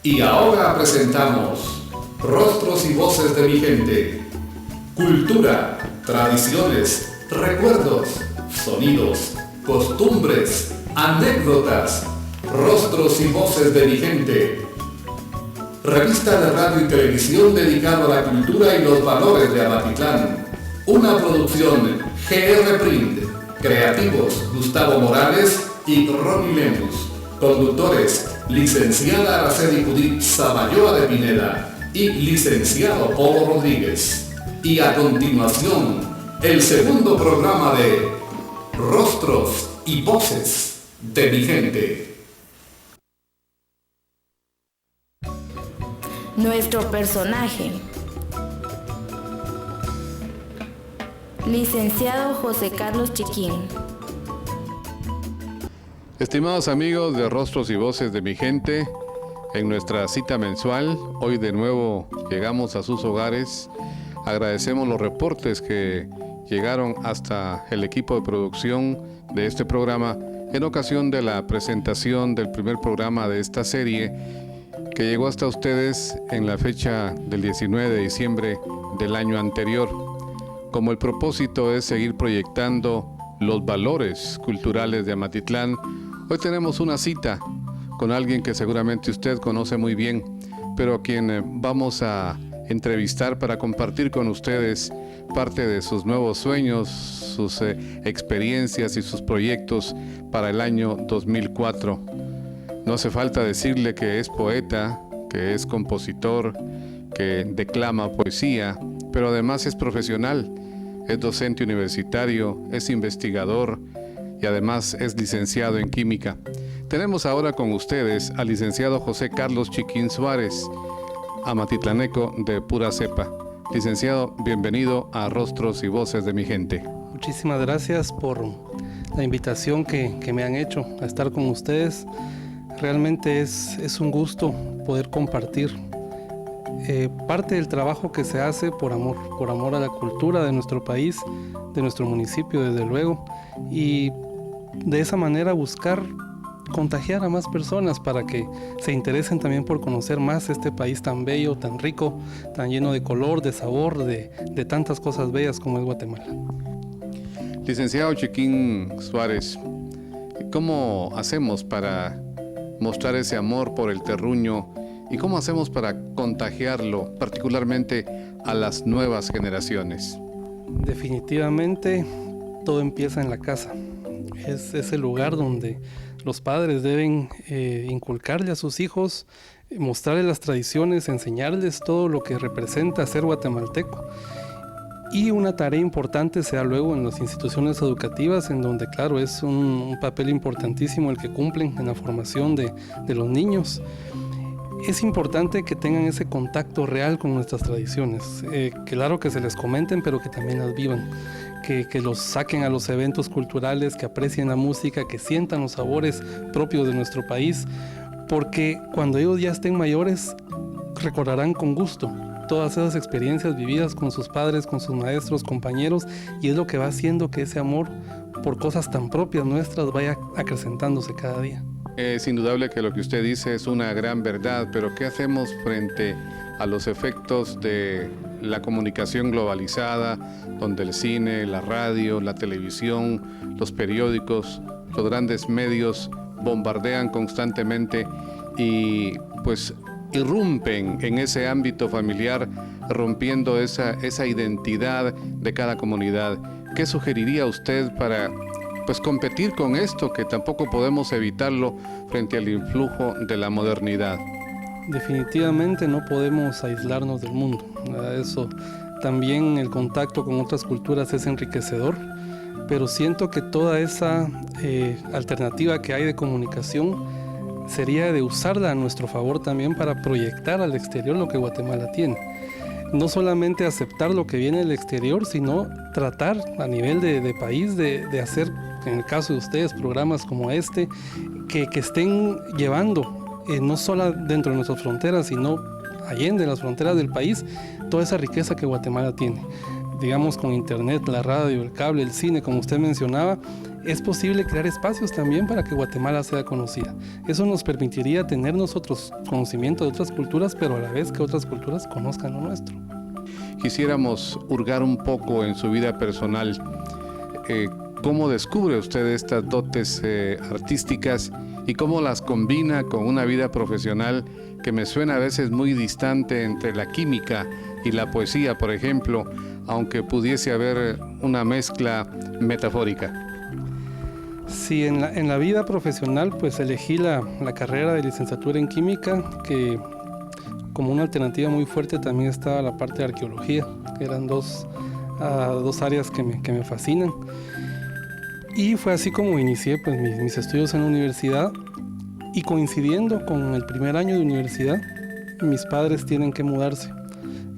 Y ahora presentamos Rostros y Voces de mi Gente. Cultura, tradiciones, recuerdos, sonidos, costumbres, anécdotas. Rostros y Voces de mi Gente. Revista de radio y televisión dedicada a la cultura y los valores de Amatitlán. Una producción GR Print. Creativos Gustavo Morales y Ronnie Lemus. Conductores licenciada Araceli Judith Samayoa de Pineda y licenciado Polo Rodríguez. Y a continuación, el segundo programa de Rostros y Voces de mi Gente. Nuestro personaje. Licenciado José Carlos Chiquín. Estimados amigos de Rostros y Voces de mi Gente, en nuestra cita mensual, hoy de nuevo llegamos a sus hogares. Agradecemos los reportes que llegaron hasta el equipo de producción de este programa en ocasión de la presentación del primer programa de esta serie que llegó hasta ustedes en la fecha del 19 de diciembre del año anterior. Como el propósito es seguir proyectando los valores culturales de Amatitlán, hoy tenemos una cita con alguien que seguramente usted conoce muy bien, pero a quien vamos a entrevistar para compartir con ustedes parte de sus nuevos sueños, sus experiencias y sus proyectos para el año 2004. No hace falta decirle que es poeta, que es compositor, que declama poesía, pero además es profesional, es docente universitario, es investigador y además es licenciado en química. Tenemos ahora con ustedes al licenciado José Carlos Chiquín Suárez, amatitlaneco de pura cepa. Licenciado, bienvenido a Rostros y Voces de mi Gente. Muchísimas gracias por la invitación que me han hecho a estar con ustedes. Realmente es un gusto poder compartir parte del trabajo que se hace por amor a la cultura de nuestro país, de nuestro municipio desde luego, y de esa manera buscar contagiar a más personas para que se interesen también por conocer más este país tan bello, tan rico, tan lleno de color, de sabor, de tantas cosas bellas como es Guatemala. Licenciado Chiquín Suárez, ¿cómo hacemos para mostrar ese amor por el terruño y cómo hacemos para contagiarlo, particularmente a las nuevas generaciones? Definitivamente todo empieza en la casa. Es ese lugar donde los padres deben inculcarle a sus hijos, mostrarles las tradiciones, enseñarles todo lo que representa ser guatemalteco. Y una tarea importante se da luego en las instituciones educativas, en donde claro es un papel importantísimo el que cumplen en la formación de los niños. Es importante que tengan ese contacto real con nuestras tradiciones, claro que se les comenten, pero que también las vivan, que los saquen a los eventos culturales, que aprecien la música, que sientan los sabores propios de nuestro país, porque cuando ellos ya estén mayores recordarán con gusto todas esas experiencias vividas con sus padres, con sus maestros, compañeros, y es lo que va haciendo que ese amor por cosas tan propias nuestras vaya acrecentándose cada día. Es indudable que lo que usted dice es una gran verdad, pero ¿qué hacemos frente a los efectos de la comunicación globalizada, donde el cine, la radio, la televisión, los periódicos, los grandes medios bombardean constantemente y pues irrumpen en ese ámbito familiar, rompiendo esa identidad de cada comunidad? ¿Qué sugeriría usted para pues competir con esto, que tampoco podemos evitarlo frente al influjo de la modernidad? Definitivamente no podemos aislarnos del mundo. Eso también, el contacto con otras culturas es enriquecedor, pero siento que toda esa alternativa que hay de comunicación sería de usarla a nuestro favor también para proyectar al exterior lo que Guatemala tiene. No solamente aceptar lo que viene del exterior, sino tratar a nivel de país de hacer, en el caso de ustedes, programas como este, que estén llevando, no solo dentro de nuestras fronteras, sino allende las fronteras del país, toda esa riqueza que Guatemala tiene. Digamos, con internet, la radio, el cable, el cine, como usted mencionaba, es posible crear espacios también para que Guatemala sea conocida. Eso nos permitiría tener nosotros conocimiento de otras culturas, pero a la vez que otras culturas conozcan lo nuestro. Quisiéramos hurgar un poco en su vida personal. ¿Cómo descubre usted estas dotes artísticas y cómo las combina con una vida profesional que me suena a veces muy distante entre la química y la poesía, por ejemplo, aunque pudiese haber una mezcla metafórica? Sí, en la vida profesional pues elegí la carrera de licenciatura en química, que como una alternativa muy fuerte también estaba la parte de arqueología, que eran dos áreas que me fascinan. Y fue así como inicié pues, mis estudios en la universidad, y coincidiendo con el primer año de universidad, mis padres tienen que mudarse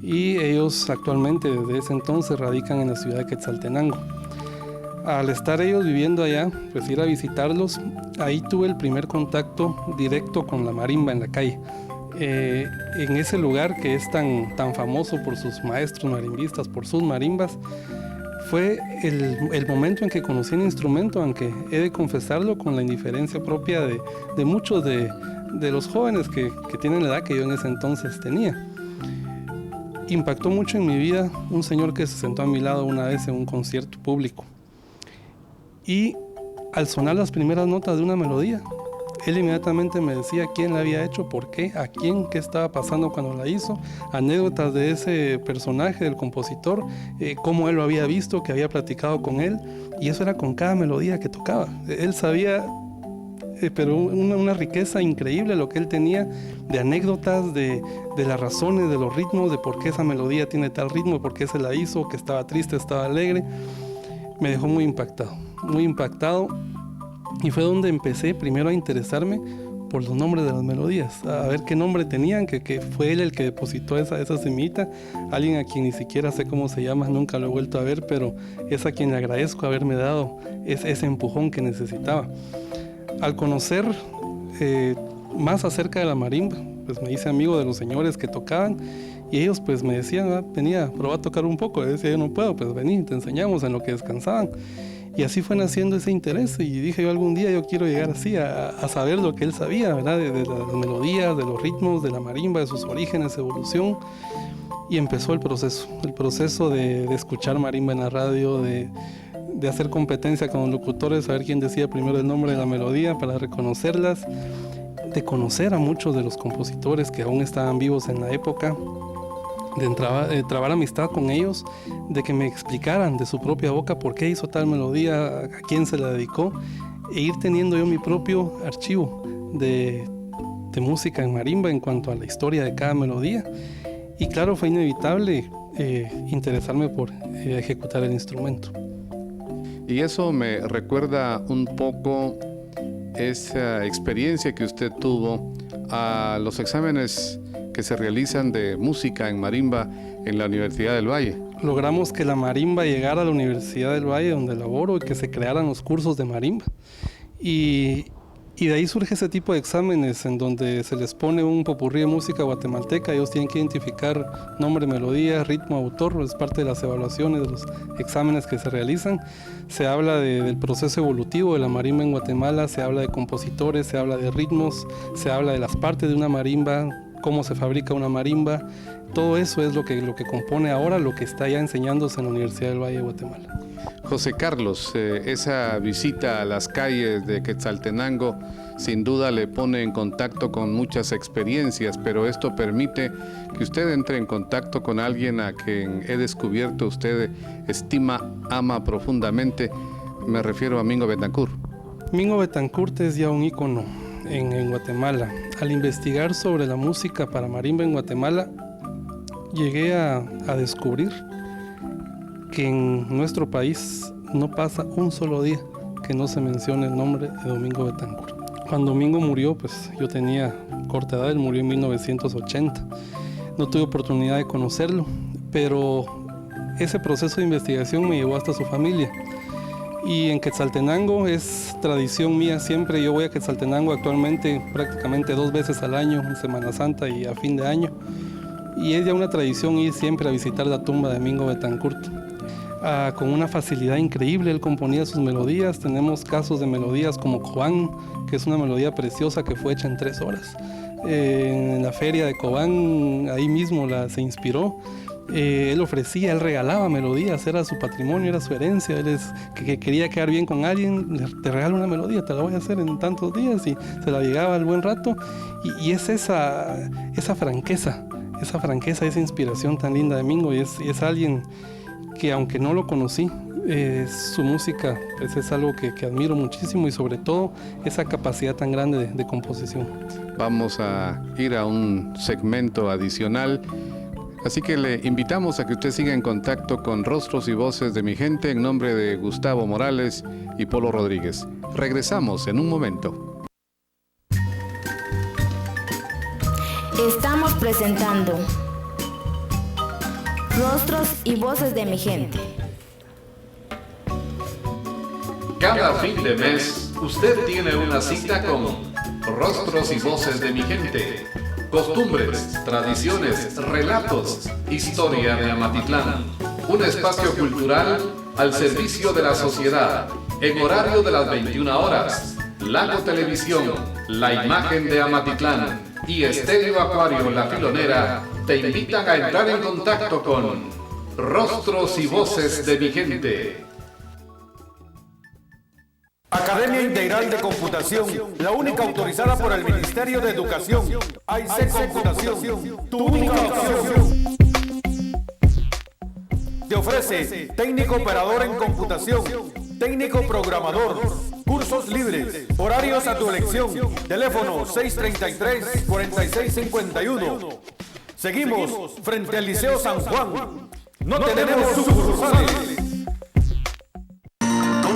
y ellos actualmente desde ese entonces radican en la ciudad de Quetzaltenango. Al estar ellos viviendo allá, pues ir a visitarlos, ahí tuve el primer contacto directo con la marimba en la calle. En ese lugar que es tan famoso por sus maestros marimbistas, por sus marimbas, fue el momento en que conocí el instrumento, aunque he de confesarlo con la indiferencia propia de muchos de los jóvenes que tienen la edad que yo en ese entonces tenía. Impactó mucho en mi vida un señor que se sentó a mi lado una vez en un concierto público. Y al sonar las primeras notas de una melodía, él inmediatamente me decía quién la había hecho, por qué, a quién, qué estaba pasando cuando la hizo, anécdotas de ese personaje, del compositor, cómo él lo había visto, que había platicado con él, y eso era con cada melodía que tocaba. Él sabía, pero una riqueza increíble lo que él tenía de anécdotas, de las razones, de los ritmos, de por qué esa melodía tiene tal ritmo, por qué se la hizo, que estaba triste, estaba alegre. Me dejó muy impactado. Y fue donde empecé primero a interesarme por los nombres de las melodías, a ver qué nombre tenían, que fue él el que depositó esa semillita, alguien a quien ni siquiera sé cómo se llama, nunca lo he vuelto a ver, pero es a quien le agradezco haberme dado ese empujón que necesitaba. Al conocer más acerca de la marimba, pues me hice amigo de los señores que tocaban, y ellos pues me decían, venía, probá a tocar un poco. Le decía, yo no puedo, pues vení, te enseñamos, en lo que descansaban. Y así fue naciendo ese interés, y dije yo algún día yo quiero llegar así a saber lo que él sabía, ¿verdad? De las melodías, de los ritmos, de la marimba, de sus orígenes, evolución. Y empezó el proceso de escuchar marimba en la radio, de hacer competencia con los locutores, saber quién decía primero el nombre de la melodía para reconocerlas, de conocer a muchos de los compositores que aún estaban vivos en la época, de trabar amistad con ellos, de que me explicaran de su propia boca por qué hizo tal melodía, a quién se la dedicó, e ir teniendo yo mi propio archivo de música en marimba en cuanto a la historia de cada melodía. Y claro, fue inevitable interesarme por ejecutar el instrumento. Y eso me recuerda un poco esa experiencia que usted tuvo a los exámenes que se realizan de música en marimba en la Universidad del Valle. Logramos que la marimba llegara a la Universidad del Valle, donde laboro, y que se crearan los cursos de marimba. Y de ahí surge ese tipo de exámenes en donde se les pone un popurrí de música guatemalteca. Ellos tienen que identificar nombre, melodía, ritmo, autor. Es parte de las evaluaciones, de los exámenes que se realizan. Se habla del proceso evolutivo de la marimba en Guatemala, se habla de compositores, se habla de ritmos, se habla de las partes de una marimba, cómo se fabrica una marimba. Todo eso es lo que compone ahora lo que está ya enseñándose en la Universidad del Valle de Guatemala. José Carlos, esa visita a las calles de Quetzaltenango sin duda le pone en contacto con muchas experiencias, pero esto permite que usted entre en contacto con alguien a quien he descubierto usted estima, ama profundamente. Me refiero a Mingo Betancourt. Mingo Betancourt es ya un ícono en Guatemala. Al investigar sobre la música para marimba en Guatemala, llegué a descubrir que en nuestro país no pasa un solo día que no se mencione el nombre de Domingo Betancourt. Cuando Domingo murió, pues yo tenía corta edad, él murió en 1980. No tuve oportunidad de conocerlo, pero ese proceso de investigación me llevó hasta su familia. Y en Quetzaltenango es tradición mía siempre, yo voy a Quetzaltenango actualmente prácticamente 2 veces al año, en Semana Santa y a fin de año. Y es ya una tradición ir siempre a visitar la tumba de Mingo Betancourt. con una facilidad increíble. Él componía sus melodías. Tenemos casos de melodías como Cobán, que es una melodía preciosa que fue hecha en 3 horas. En la feria de Cobán, ahí mismo se inspiró. Él ofrecía, él regalaba melodías, era su patrimonio, era su herencia. Él que quería quedar bien con alguien, te regalo una melodía, te la voy a hacer en tantos días, y se la llegaba al buen rato. Y es esa franqueza, esa inspiración tan linda de Mingo. Y es alguien que, aunque no lo conocí, su música pues es algo que admiro muchísimo, y sobre todo esa capacidad tan grande de composición. Vamos a ir a un segmento adicional, así que le invitamos a que usted siga en contacto con Rostros y Voces de mi Gente en nombre de Gustavo Morales y Polo Rodríguez. Regresamos en un momento. Estamos presentando Rostros y Voces de mi Gente. Cada fin de mes, usted tiene una cita con Rostros y Voces de mi Gente. Costumbres, tradiciones, relatos, historia de Amatitlán. Un espacio cultural al servicio de la sociedad, en horario de las 21 horas. Lago Televisión, la imagen de Amatitlán y Estéreo Acuario La Filonera te invitan a entrar en contacto con Rostros y Voces de mi Gente. Academia Integral de Computación, la única autorizada por el Ministerio de Educación. AIC Computación, tu única opción. Te ofrece técnico operador en computación, técnico programador, cursos libres, horarios a tu elección, teléfono 633-4651. Seguimos frente al Liceo San Juan. No tenemos sucursales.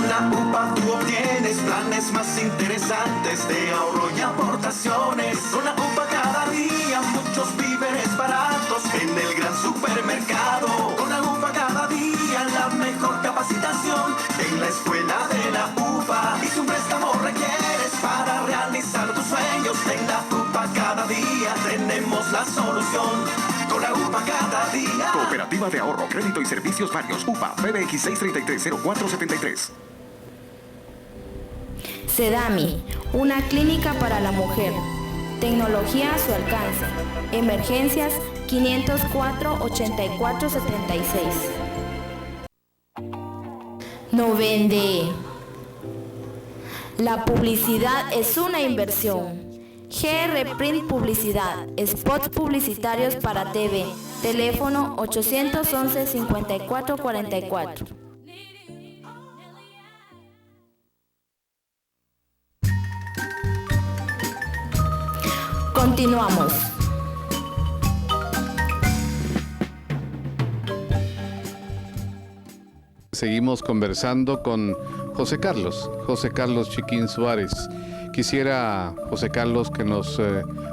La UPA tú obtienes planes más interesantes de ahorro y aportaciones. Con la UPA cada día muchos víveres baratos en el gran supermercado. Con la UPA cada día la mejor capacitación en la escuela de la UPA. Y si un préstamo requieres para realizar tus sueños, en la UPA cada día tenemos la solución. Con la UPA cada día. Cooperativa de Ahorro, Crédito y Servicios Varios. UPA, PBX 633-0473. Sedami, una clínica para la mujer. Tecnología a su alcance. Emergencias 504-8476. No vende. La publicidad es una inversión. GR Print Publicidad. Spots publicitarios para TV. Teléfono 811-5444. Continuamos. Seguimos conversando con José Carlos Chiquín Suárez. Quisiera, José Carlos, que nos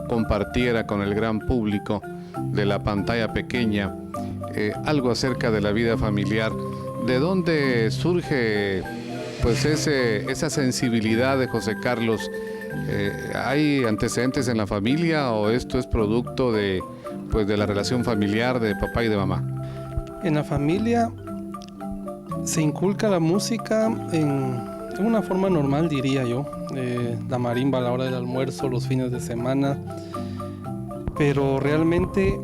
compartiera con el gran público de la pantalla pequeña algo acerca de la vida familiar. ¿De dónde surge pues esa sensibilidad de José Carlos? ¿Hay antecedentes en la familia o esto es producto de la relación familiar de papá y de mamá? En la familia se inculca la música en una forma normal, diría yo. La marimba a la hora del almuerzo, los fines de semana. Pero realmente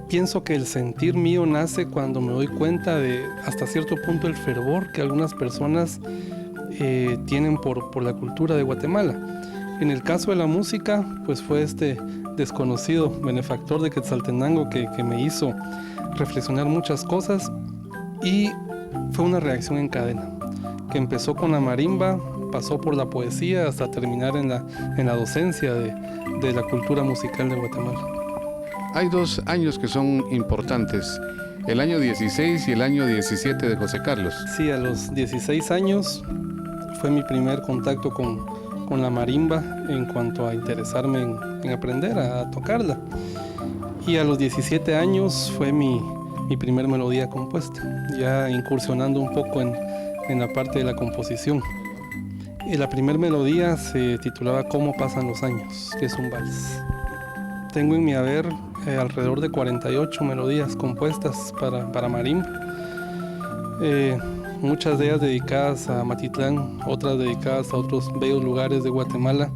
pienso que el sentir mío nace cuando me doy cuenta de, hasta cierto punto, el fervor que algunas personas tienen por la cultura de Guatemala. En el caso de la música, pues fue este desconocido benefactor de Quetzaltenango que me hizo reflexionar muchas cosas, y fue una reacción en cadena, que empezó con la marimba, pasó por la poesía hasta terminar en la docencia de la cultura musical de Guatemala. Hay 2 años que son importantes, el año 16 y el año 17 de José Carlos. Sí, a los 16 años fue mi primer contacto con la marimba en cuanto a interesarme en aprender a tocarla. Y a los 17 años fue mi primer melodía compuesta, ya incursionando un poco en la parte de la composición. La primera melodía se titulaba ¿Cómo pasan los años?, que es un vals. Tengo en mi haber alrededor de 48 melodías compuestas para marimba. muchas de ellas dedicadas a Matitlán, otras dedicadas a otros bellos lugares de Guatemala.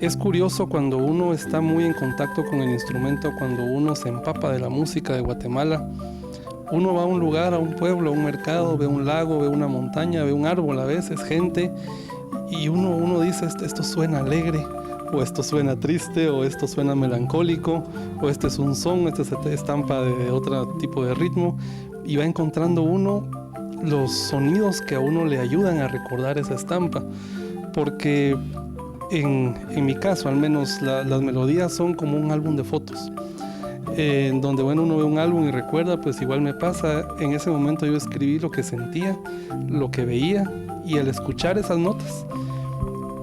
Es curioso cuando uno está muy en contacto con el instrumento, cuando uno se empapa de la música de Guatemala. Uno va a un lugar, a un pueblo, a un mercado, ve un lago, ve una montaña, ve un árbol, a veces gente, y uno dice, esto suena alegre, o esto suena triste, o esto suena melancólico, o este es un son, este se estampa de otro tipo de ritmo, y va encontrando uno los sonidos que a uno le ayudan a recordar esa estampa, porque en mi caso al menos las melodías son como un álbum de fotos, donde bueno, uno ve un álbum y recuerda, pues igual me pasa, en ese momento yo escribí lo que sentía, lo que veía, y al escuchar esas notas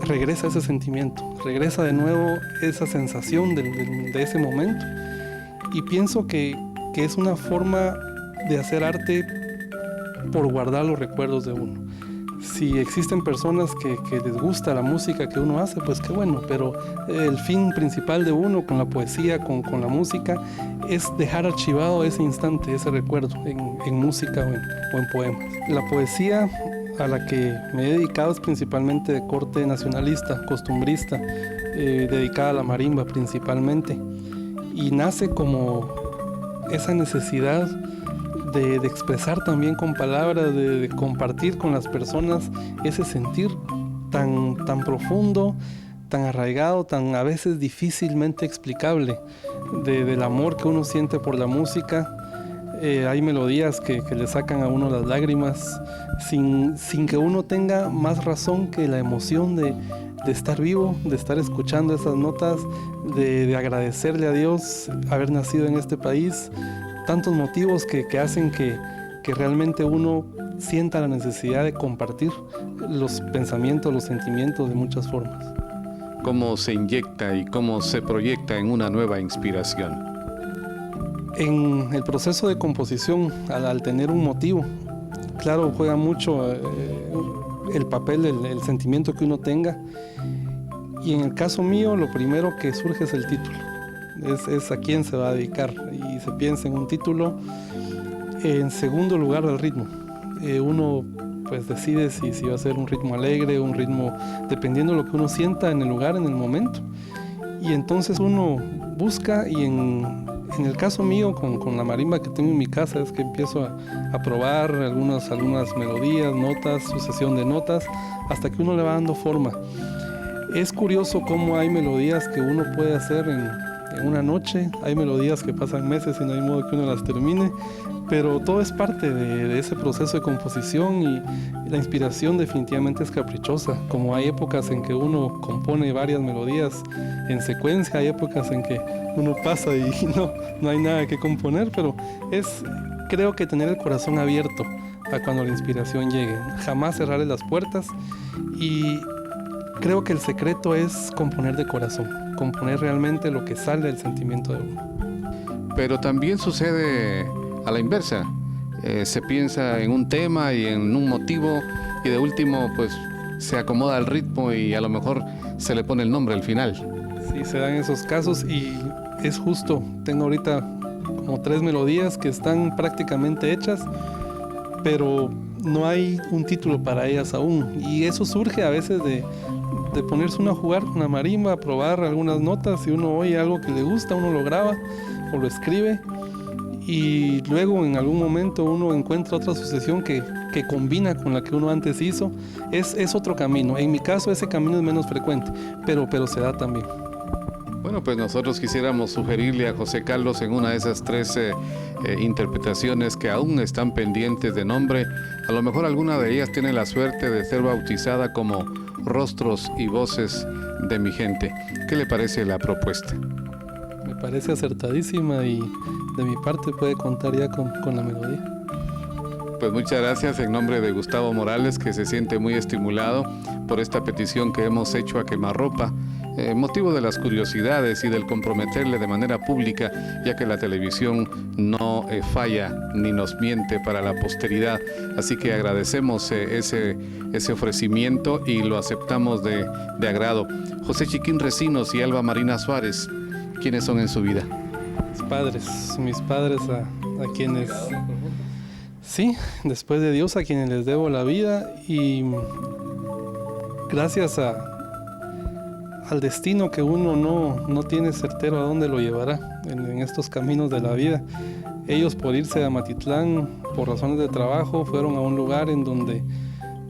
regresa ese sentimiento, regresa de nuevo esa sensación de ese momento, y pienso que es una forma de hacer arte por guardar los recuerdos de uno. Si existen personas que les gusta la música que uno hace, pues qué bueno, pero el fin principal de uno con la poesía, con la música, es dejar archivado ese instante, ese recuerdo en música o en poemas. La poesía a la que me he dedicado es principalmente de corte nacionalista, costumbrista, dedicada a la marimba principalmente, y nace como esa necesidad de expresar también con palabras, de compartir con las personas ese sentir tan profundo, tan arraigado, tan a veces difícilmente explicable, del amor que uno siente por la música. Hay melodías que le sacan a uno las lágrimas sin que uno tenga más razón que la emoción de estar vivo, de estar escuchando esas notas, de agradecerle a Dios haber nacido en este país. Tantos motivos que hacen que realmente uno sienta la necesidad de compartir los pensamientos, los sentimientos de muchas formas. ¿Cómo se inyecta y cómo se proyecta en una nueva inspiración? En el proceso de composición, al tener un motivo, claro, juega mucho el papel, el sentimiento que uno tenga. Y en el caso mío, lo primero que surge es el título. Es a quién se va a dedicar, y se piensa en un título. En segundo lugar, el ritmo. Uno pues decide si va a ser un ritmo alegre, un ritmo dependiendo de lo que uno sienta en el lugar, en el momento, y entonces uno busca, y en el caso mío con la marimba que tengo en mi casa es que empiezo a probar algunas melodías, notas, sucesión de notas, hasta que uno le va dando forma. Es curioso cómo hay melodías que uno puede hacer en una noche, hay melodías que pasan meses y no hay modo que uno las termine, pero todo es parte de ese proceso de composición, y la inspiración definitivamente es caprichosa. Como hay épocas en que uno compone varias melodías en secuencia, hay épocas en que uno pasa y no hay nada que componer, pero creo que tener el corazón abierto a cuando la inspiración llegue, jamás cerrarle las puertas, y creo que el secreto es componer de corazón, componer realmente lo que sale del sentimiento de uno. Pero también sucede a la inversa. Se piensa en un tema y en un motivo, y de último pues se acomoda al ritmo y a lo mejor se le pone el nombre al final. Sí, se dan esos casos, y es justo. Tengo ahorita como 3 melodías que están prácticamente hechas, pero no hay un título para ellas aún, y eso surge a veces de ponerse uno a jugar con la marimba, a probar algunas notas, y uno oye algo que le gusta, uno lo graba o lo escribe, y luego en algún momento uno encuentra otra sucesión que combina con la que uno antes hizo. Es otro camino. En mi caso ese camino es menos frecuente, pero se da también. Bueno, pues nosotros quisiéramos sugerirle a José Carlos en una de esas 3 interpretaciones que aún están pendientes de nombre. A lo mejor alguna de ellas tiene la suerte de ser bautizada como Rostros y Voces de mi Gente. ¿Qué le parece la propuesta? Me parece acertadísima, y de mi parte puede contar ya con la melodía. Pues muchas gracias en nombre de Gustavo Morales, que se siente muy estimulado por esta petición que hemos hecho a Quemarropa, motivo de las curiosidades y del comprometerle de manera pública, ya que la televisión no falla ni nos miente para la posteridad. Así que agradecemos ese ofrecimiento y lo aceptamos de agrado. José Chiquín Recinos y Alba Marina Suárez, ¿quiénes son en su vida? Mis padres a quienes Sí, después de Dios a quienes les debo la vida y gracias al destino que uno no tiene certero a dónde lo llevará en estos caminos de la vida. Ellos, por irse a Matitlán por razones de trabajo, fueron a un lugar en donde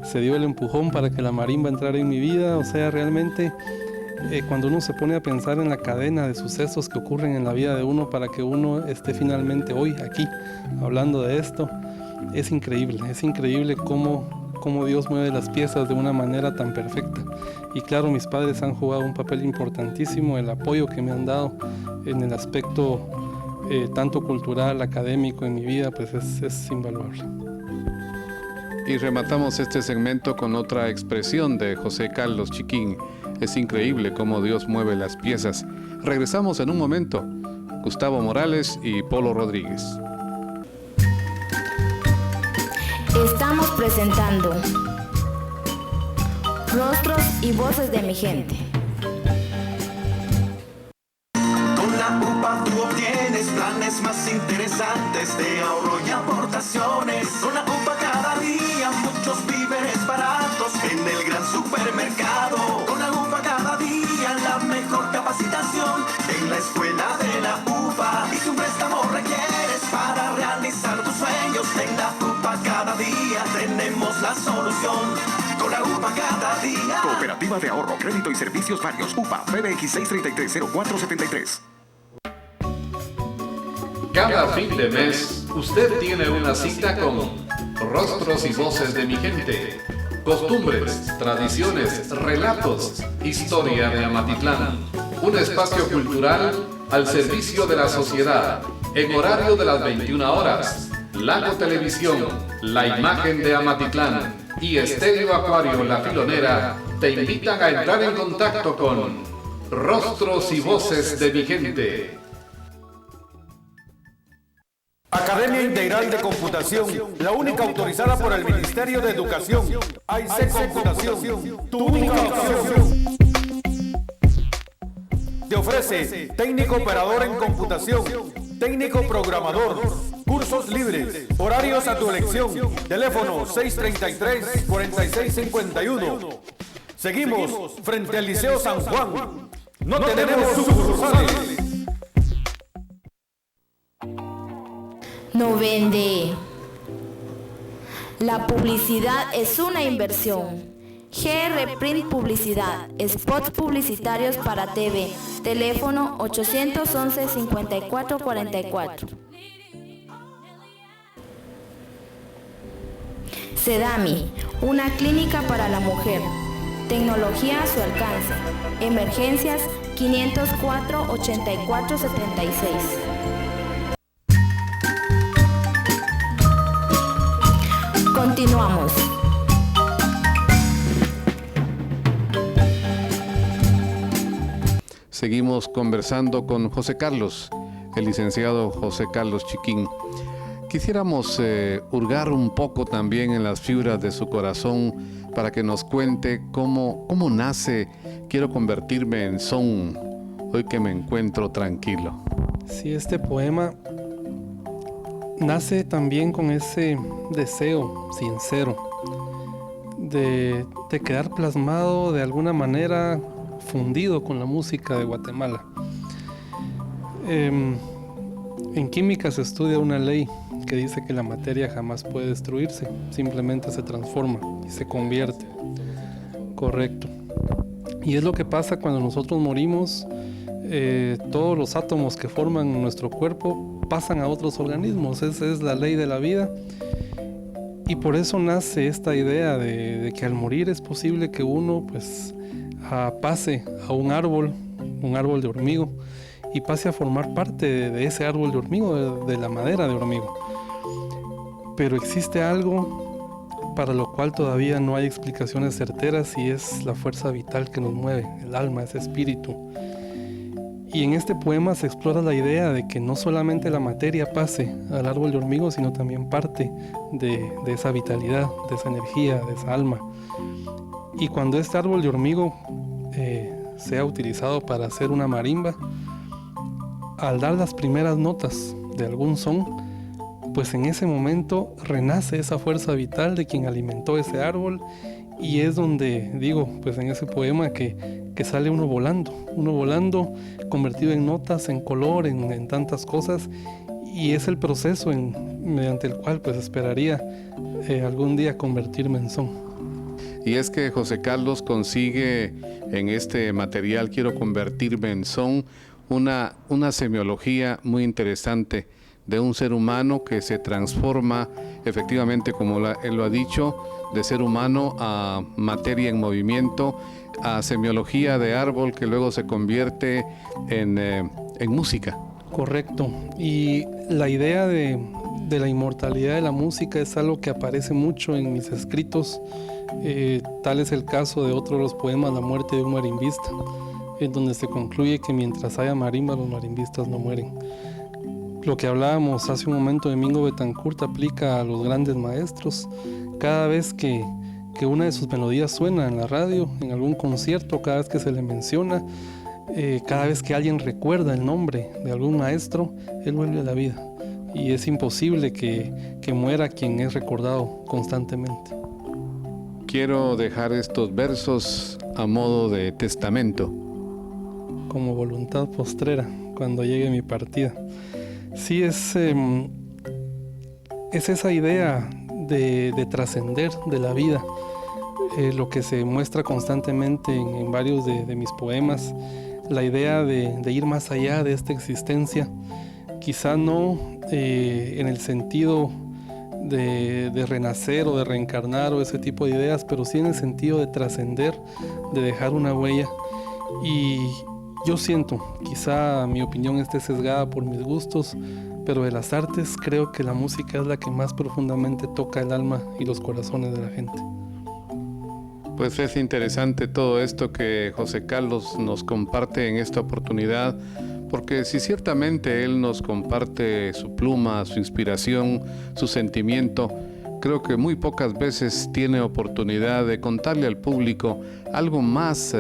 se dio el empujón para que la marimba entrara en mi vida. O sea, realmente cuando uno se pone a pensar en la cadena de sucesos que ocurren en la vida de uno para que uno esté finalmente hoy aquí hablando de esto, es increíble cómo Dios mueve las piezas de una manera tan perfecta. Y claro, mis padres han jugado un papel importantísimo, el apoyo que me han dado en el aspecto tanto cultural, académico en mi vida, pues es invaluable. Y rematamos este segmento con otra expresión de José Carlos Chiquín. Es increíble cómo Dios mueve las piezas. Regresamos en un momento. Gustavo Morales y Polo Rodríguez. Estamos presentando Rostros y Voces de mi Gente. Con la UPA tú obtienes planes más interesantes de ahorro y aportaciones. Con la UPA cada día muchos víveres baratos en el gran supermercado. Con la UPA cada día la mejor capacitación en la escuela de la UPA. Y si un préstamo requieres para realizar tus sueños, en la UPA cada día tenemos la solución. Con la UPA cada día. Cooperativa de Ahorro, Crédito y Servicios Varios. UPA, PBX 633-0473. Cada fin de mes, usted tiene una cita con Rostros y Voces de mi Gente. Costumbres, tradiciones, relatos, historia de Amatitlán. Un espacio cultural al servicio de la sociedad, en horario de las 21 horas. Lago Televisión, la imagen de Amatitlán y Estéreo Acuario La Filonera te invitan a entrar en contacto con Rostros y Voces de mi Gente. Academia Integral de Computación, la única autorizada por el Ministerio de Educación. AIC Computación, tu única opción. Te ofrece técnico operador en computación, técnico programador, cursos libres, horarios a tu elección, teléfono 633-4651. Seguimos frente al Liceo San Juan. No tenemos sucursales. No vende. La publicidad es una inversión. GR Print Publicidad, spots publicitarios para TV, teléfono 811-5444. Sedami, una clínica para la mujer. Tecnología a su alcance. Emergencias 504-8476. Continuamos. Seguimos conversando con José Carlos, el licenciado José Carlos Chiquín. Quisiéramos hurgar un poco también en las fibras de su corazón para que nos cuente cómo nace Quiero convertirme en son, hoy que me encuentro tranquilo. Sí, este poema nace también con ese deseo sincero de quedar plasmado de alguna manera, fundido con la música de Guatemala. En química se estudia una ley que dice que la materia jamás puede destruirse, simplemente se transforma y se convierte. Correcto. Y es lo que pasa cuando nosotros morimos. Todos los átomos que forman nuestro cuerpo pasan a otros organismos. Esa es la ley de la vida. Y por eso nace esta idea de que al morir es posible que uno pase a un árbol de hormigo, y pase a formar parte de ese árbol de hormigo, de la madera de hormigo. Pero existe algo para lo cual todavía no hay explicaciones certeras, y es la fuerza vital que nos mueve, el alma, ese espíritu. Y en este poema se explora la idea de que no solamente la materia pase al árbol de hormigo, sino también parte de esa vitalidad, de esa energía, de esa alma. Y cuando este árbol de hormigo sea utilizado para hacer una marimba, al dar las primeras notas de algún son, pues en ese momento renace esa fuerza vital de quien alimentó ese árbol, y es donde digo, pues en ese poema que sale uno volando convertido en notas, en color, en tantas cosas, y es el proceso mediante el cual pues esperaría algún día convertirme en son. Y es que José Carlos consigue en este material Quiero convertirme en son una semiología muy interesante de un ser humano que se transforma efectivamente, como él lo ha dicho, de ser humano a materia en movimiento, a semiología de árbol que luego se convierte en música. Correcto. Y la idea de la inmortalidad de la música es algo que aparece mucho en mis escritos. Tal es el caso de otro de los poemas, La muerte de un marimbista, en donde se concluye que mientras haya marimba, los marimbistas no mueren. Lo que hablábamos hace un momento de Mingo Betancourt aplica a los grandes maestros. Cada vez que una de sus melodías suena en la radio, en algún concierto, cada vez que se le menciona, cada vez que alguien recuerda el nombre de algún maestro, él vuelve a la vida. Y es imposible que muera quien es recordado constantemente. Quiero dejar estos versos a modo de testamento. Como voluntad postrera, cuando llegue mi partida. Sí, es esa idea de trascender de la vida, lo que se muestra constantemente en varios de mis poemas, la idea de ir más allá de esta existencia, quizá no en el sentido de renacer o de reencarnar o ese tipo de ideas, pero sí en el sentido de trascender, de dejar una huella. Y yo siento, quizá mi opinión esté sesgada por mis gustos, pero de las artes creo que la música es la que más profundamente toca el alma y los corazones de la gente. Pues es interesante todo esto que José Carlos nos comparte en esta oportunidad, porque si ciertamente él nos comparte su pluma, su inspiración, su sentimiento, creo que muy pocas veces tiene oportunidad de contarle al público algo más,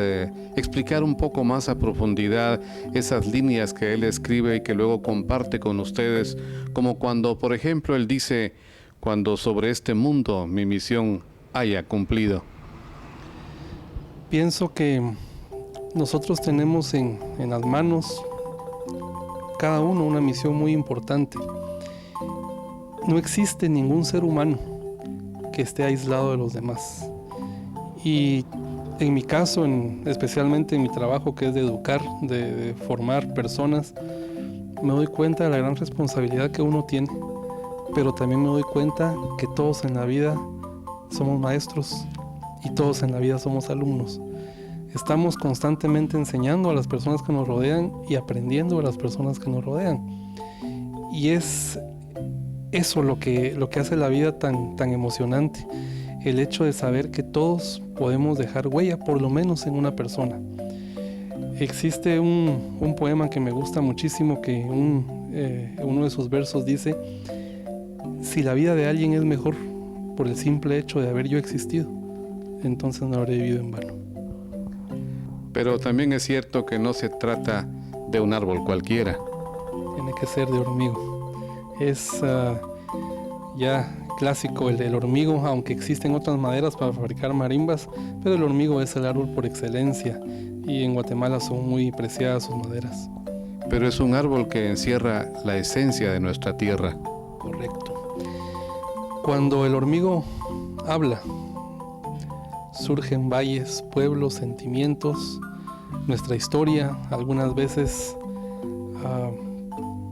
explicar un poco más a profundidad esas líneas que él escribe y que luego comparte con ustedes, como cuando, por ejemplo, él dice, cuando sobre este mundo mi misión haya cumplido. Pienso que nosotros tenemos en las manos, cada uno, una misión muy importante. No existe ningún ser humano que esté aislado de los demás. Y en mi caso, especialmente en mi trabajo, que es de educar, de formar personas, me doy cuenta de la gran responsabilidad que uno tiene, pero también me doy cuenta que todos en la vida somos maestros y todos en la vida somos alumnos. Estamos constantemente enseñando a las personas que nos rodean y aprendiendo de las personas que nos rodean. Y es eso lo que hace la vida tan emocionante, el hecho de saber que todos podemos dejar huella, por lo menos en una persona. Existe un poema que me gusta muchísimo, que uno de sus versos dice: si la vida de alguien es mejor por el simple hecho de haber yo existido, entonces no habré vivido en vano. Pero también es cierto que no se trata de un árbol cualquiera. Tiene que ser de hormigo. Es ya clásico el hormigo, aunque existen otras maderas para fabricar marimbas, pero el hormigo es el árbol por excelencia y en Guatemala son muy preciadas sus maderas. Pero es un árbol que encierra la esencia de nuestra tierra. Correcto. Cuando el hormigo habla, surgen valles, pueblos, sentimientos, nuestra historia, algunas veces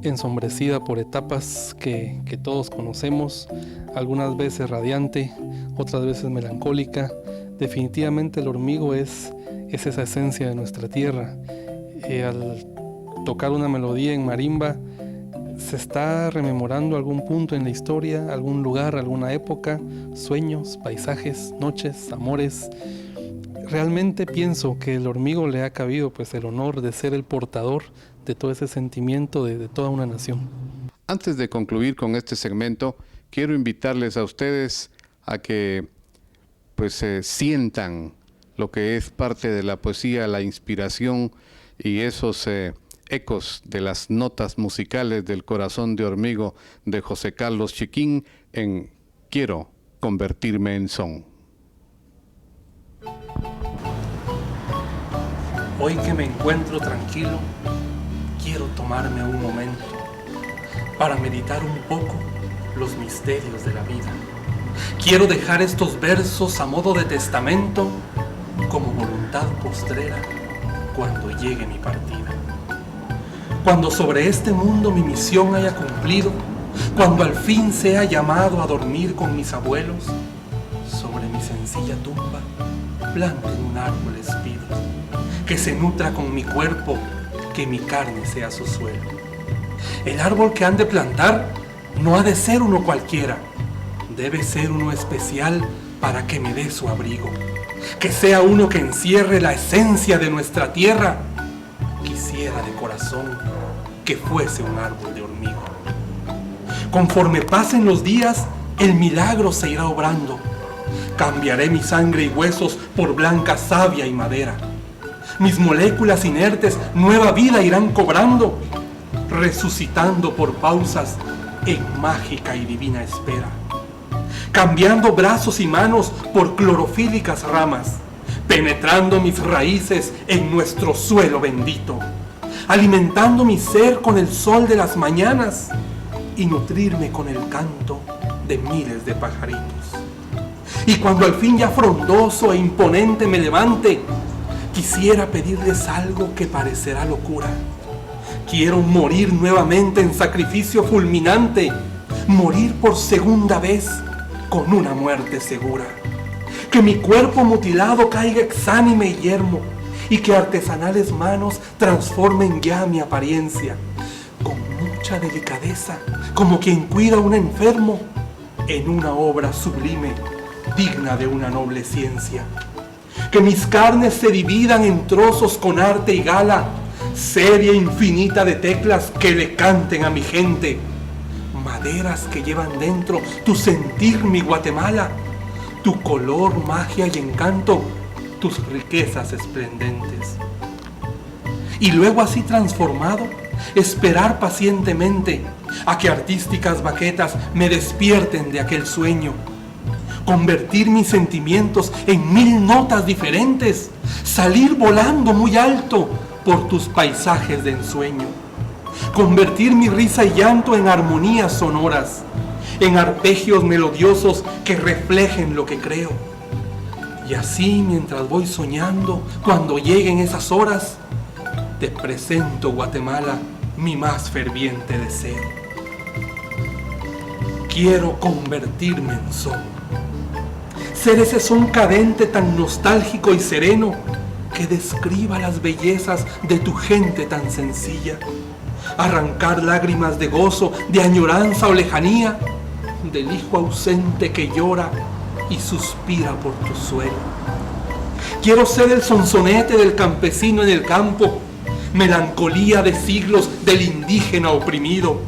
ensombrecida por etapas que todos conocemos, algunas veces radiante, otras veces melancólica. Definitivamente el hormigo es esa esencia de nuestra tierra. Al tocar una melodía en marimba, se está rememorando algún punto en la historia, algún lugar, alguna época, sueños, paisajes, noches, amores. Realmente pienso que el hormigo le ha cabido pues el honor de ser el portador de todo ese sentimiento de toda una nación. Antes de concluir con este segmento, quiero invitarles a ustedes a que pues sientan lo que es parte de la poesía, la inspiración y esos ecos de las notas musicales del Corazón de Hormigo de José Carlos Chiquín en Quiero convertirme en son. Hoy que me encuentro tranquilo, quiero tomarme un momento para meditar un poco los misterios de la vida. Quiero dejar estos versos a modo de testamento como voluntad postrera cuando llegue mi partida. Cuando sobre este mundo mi misión haya cumplido, cuando al fin sea llamado a dormir con mis abuelos, sobre mi sencilla tumba planten un árbol espido, que se nutra con mi cuerpo, que mi carne sea su suelo. El árbol que han de plantar no ha de ser uno cualquiera, debe ser uno especial para que me dé su abrigo, que sea uno que encierre la esencia de nuestra tierra. Quisiera de corazón que fuese un árbol de hormigo. Conforme pasen los días, el milagro se irá obrando. Cambiaré mi sangre y huesos por blanca savia y madera. Mis moléculas inertes nueva vida irán cobrando, resucitando por pausas en mágica y divina espera. Cambiando brazos y manos por clorofílicas ramas, penetrando mis raíces en nuestro suelo bendito, alimentando mi ser con el sol de las mañanas y nutrirme con el canto de miles de pajaritos. Y cuando al fin ya frondoso e imponente me levante, quisiera pedirles algo que parecerá locura. Quiero morir nuevamente en sacrificio fulminante, morir por segunda vez con una muerte segura. Que mi cuerpo mutilado caiga exánime y yermo, y que artesanales manos transformen ya mi apariencia, con mucha delicadeza, como quien cuida a un enfermo, en una obra sublime, digna de una noble ciencia. Que mis carnes se dividan en trozos con arte y gala, serie infinita de teclas que le canten a mi gente, maderas que llevan dentro tu sentir, mi Guatemala, tu color, magia y encanto, tus riquezas esplendentes. Y luego así transformado, esperar pacientemente a que artísticas baquetas me despierten de aquel sueño, convertir mis sentimientos en 1000 notas diferentes, salir volando muy alto por tus paisajes de ensueño, convertir mi risa y llanto en armonías sonoras, en arpegios melodiosos que reflejen lo que creo. Y así, mientras voy soñando, cuando lleguen esas horas, te presento, Guatemala, mi más ferviente deseo. Quiero convertirme en son, ser ese son cadente tan nostálgico y sereno que describa las bellezas de tu gente tan sencilla, arrancar lágrimas de gozo, de añoranza o lejanía, del hijo ausente que llora y suspira por tu suelo. Quiero ser el sonsonete del campesino en el campo, melancolía de siglos del indígena oprimido,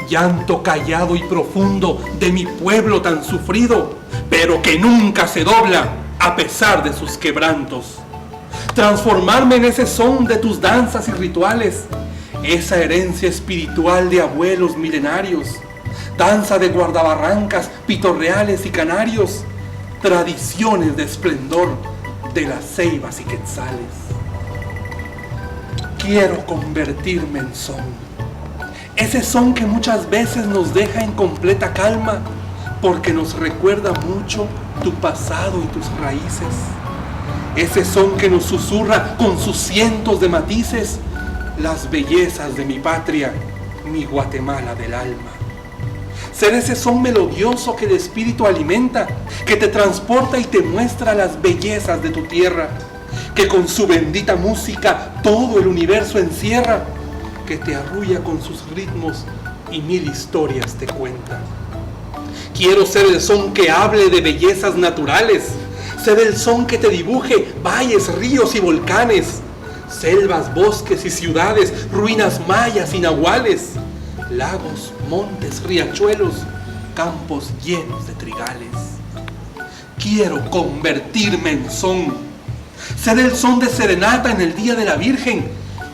llanto callado y profundo de mi pueblo tan sufrido, pero que nunca se dobla a pesar de sus quebrantos. Transformarme en ese son de tus danzas y rituales, esa herencia espiritual de abuelos milenarios, danza de guardabarrancas, pitorreales y canarios, tradiciones de esplendor de las ceibas y quetzales. Quiero convertirme en son, ese son que muchas veces nos deja en completa calma porque nos recuerda mucho tu pasado y tus raíces. Ese son que nos susurra con sus cientos de matices las bellezas de mi patria, mi Guatemala del alma. Ser ese son melodioso que el espíritu alimenta, que te transporta y te muestra las bellezas de tu tierra, que con su bendita música todo el universo encierra, que te arrulla con sus ritmos y 1000 historias te cuenta. Quiero ser el son que hable de bellezas naturales, ser el son que te dibuje valles, ríos y volcanes, selvas, bosques y ciudades, ruinas mayas y nahuales, lagos, montes, riachuelos, campos llenos de trigales. Quiero convertirme en son, ser el son de serenata en el Día de la Virgen,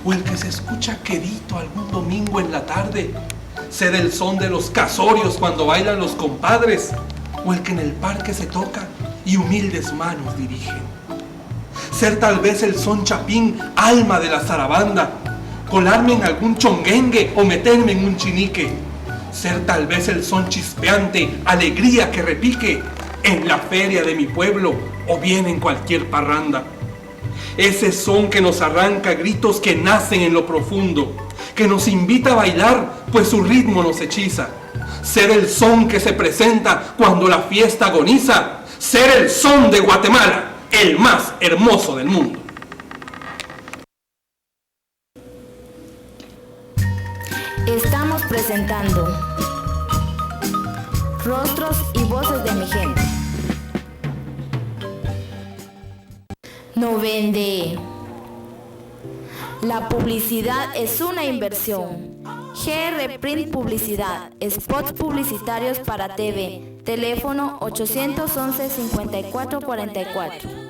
o el que se escucha quedito algún domingo en la tarde, ser el son de los casorios cuando bailan los compadres, o el que en el parque se toca y humildes manos dirigen. Ser tal vez el son chapín, alma de la zarabanda, colarme en algún chonguengue o meterme en un chinique. Ser tal vez el son chispeante, alegría que repique en la feria de mi pueblo o bien en cualquier parranda. Ese son que nos arranca gritos que nacen en lo profundo, que nos invita a bailar, pues su ritmo nos hechiza. Ser el son que se presenta cuando la fiesta agoniza. Ser el son de Guatemala, el más hermoso del mundo. Estamos presentando Rostros y Voces de mi Gente. No vende. La publicidad es una inversión. GR Print Publicidad, spots publicitarios para TV, teléfono 811-5444.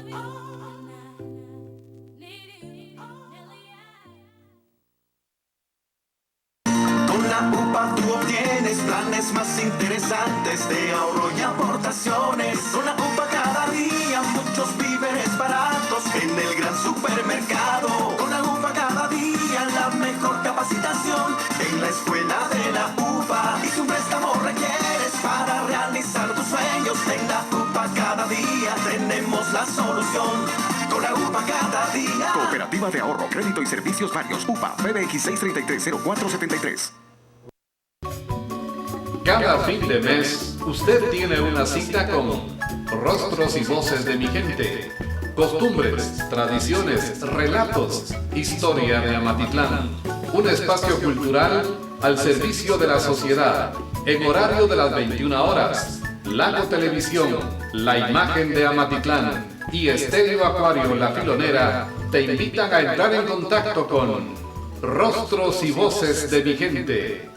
UPA tú obtienes planes más interesantes de ahorro y aportaciones. Con la UPA cada día muchos víveres baratos en el gran supermercado. Con la UPA cada día la mejor capacitación en la escuela de la UPA. Y si un préstamo requieres para realizar tus sueños, en la UPA cada día tenemos la solución. Con la UPA cada día. Cooperativa de Ahorro, Crédito y Servicios Varios. UPA, PBX 633-0473. Cada fin de mes, usted tiene una cita con Rostros y Voces de mi Gente. Costumbres, tradiciones, relatos, historia de Amatitlán. Un espacio cultural al servicio de la sociedad. En horario de las 21 horas. Lago Televisión, la imagen de Amatitlán y Estéreo Acuario La Filonera te invitan a entrar en contacto con Rostros y Voces de mi Gente.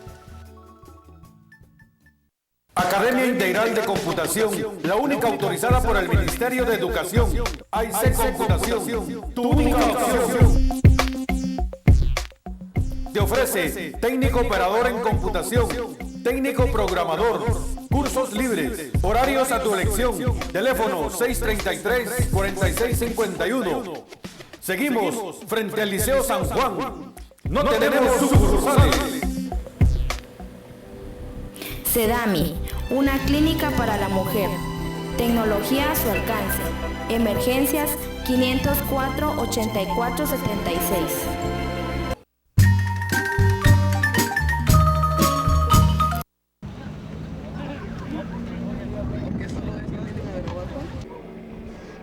Academia Integral de Computación, la única autorizada por el Ministerio de Educación. AIC Computación, tu única opción. Te ofrece técnico operador en computación, técnico programador, cursos libres, horarios a tu elección, teléfono 633-4651. Seguimos frente al Liceo San Juan. No tenemos sucursales. Sedami, una clínica para la mujer. Tecnología a su alcance. Emergencias 504-8476.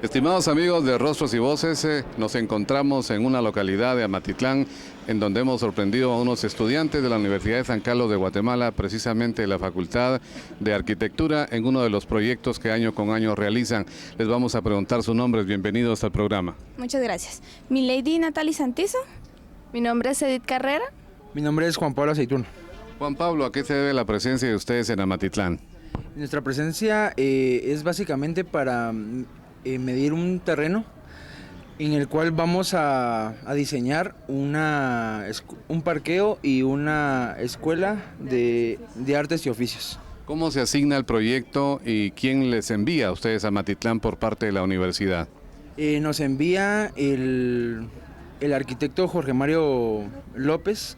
Estimados amigos de Rostros y Voces, nos encontramos en una localidad de Amatitlán en donde hemos sorprendido a unos estudiantes de la Universidad de San Carlos de Guatemala, precisamente de la Facultad de Arquitectura, en uno de los proyectos que año con año realizan. Les vamos a preguntar sus nombres. Bienvenidos al programa. Muchas gracias. Mi Lady Natalie Santizo. Mi nombre es Edith Carrera. Mi nombre es Juan Pablo Aceitún. Juan Pablo, ¿a qué se debe la presencia de ustedes en Amatitlán? Nuestra presencia es básicamente para medir un terreno en el cual vamos a diseñar un parqueo y una escuela de artes y oficios. ¿Cómo se asigna el proyecto y quién les envía a ustedes a Amatitlán por parte de la universidad? Nos envía el arquitecto Jorge Mario López,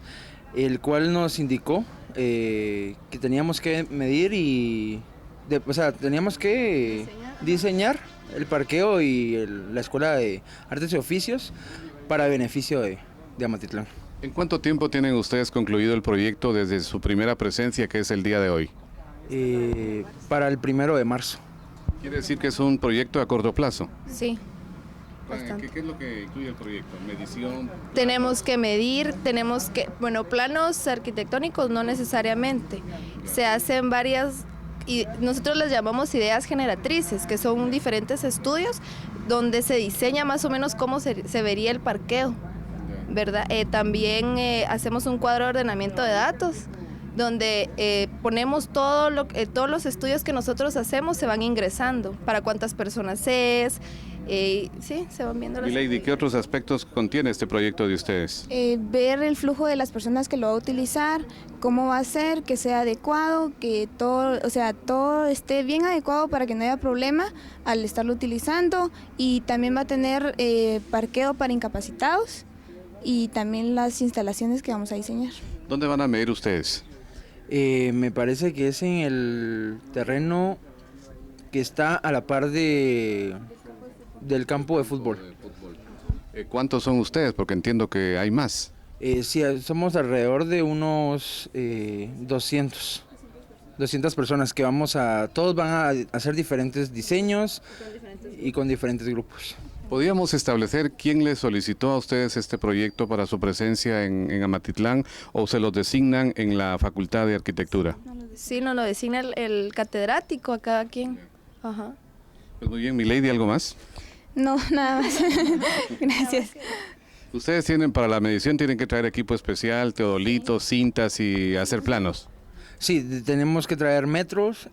el cual nos indicó que teníamos que medir teníamos que diseñar el parqueo y la escuela de artes y oficios para beneficio de Amatitlán. ¿En cuánto tiempo tienen ustedes concluido el proyecto desde su primera presencia, que es el día de hoy? Para el 1 de marzo. ¿Quiere decir que es un proyecto a corto plazo? Sí. ¿Qué es lo que incluye el proyecto? ¿Medición? Tenemos que medir, planos arquitectónicos no necesariamente. Se hacen varias, y nosotros les llamamos ideas generatrices, que son diferentes estudios donde se diseña más o menos cómo se vería el parqueo, ¿verdad? También hacemos un cuadro de ordenamiento de datos, donde ponemos todos los estudios que nosotros hacemos, se van ingresando, para cuántas personas es, Sí, se van viendo las Milady, ¿qué otros aspectos contiene este proyecto de ustedes? Ver el flujo de las personas que lo va a utilizar, cómo va a ser, que sea adecuado, que todo, o sea, todo esté bien adecuado para que no haya problema al estarlo utilizando, y también va a tener parqueo para incapacitados y también las instalaciones que vamos a diseñar. ¿Dónde van a medir ustedes? Me parece que es en el terreno que está a la par del campo de fútbol. ¿Cuántos son ustedes? Porque entiendo que hay más. Sí, somos alrededor de unos 200 personas que todos van a hacer diferentes diseños y con diferentes grupos. ¿Podríamos establecer quién les solicitó a ustedes este proyecto para su presencia en Amatitlán, o se los designan en la Facultad de Arquitectura? Sí, nos lo designa el catedrático a cada quien. Ajá. Pues muy bien, Milady, ¿algo más? No, nada más. Gracias. Ustedes para la medición tienen que traer equipo especial, teodolitos, cintas y hacer planos. Sí, tenemos que traer metros,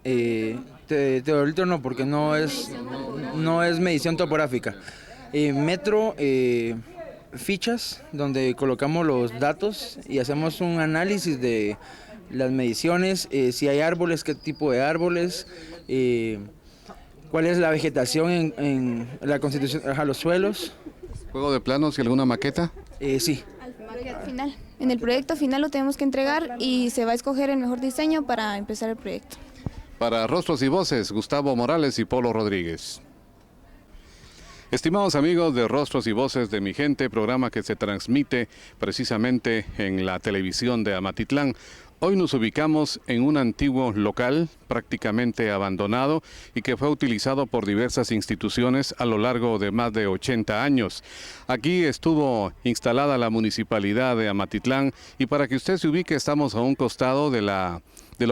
teodolito no, porque no es medición topográfica. Metro, fichas donde colocamos los datos y hacemos un análisis de las mediciones, si hay árboles, qué tipo de árboles, cuál es la vegetación en la constitución, los suelos. ¿Juego de planos y alguna maqueta? Sí. Final. En el proyecto final lo tenemos que entregar y se va a escoger el mejor diseño para empezar el proyecto. Para Rostros y Voces, Gustavo Morales y Polo Rodríguez. Estimados amigos de Rostros y Voces de mi gente, programa que se transmite precisamente en la televisión de Amatitlán. Hoy nos ubicamos en un antiguo local prácticamente abandonado y que fue utilizado por diversas instituciones a lo largo de más de 80 años. Aquí estuvo instalada la Municipalidad de Amatitlán, y para que usted se ubique, estamos a un costado de lo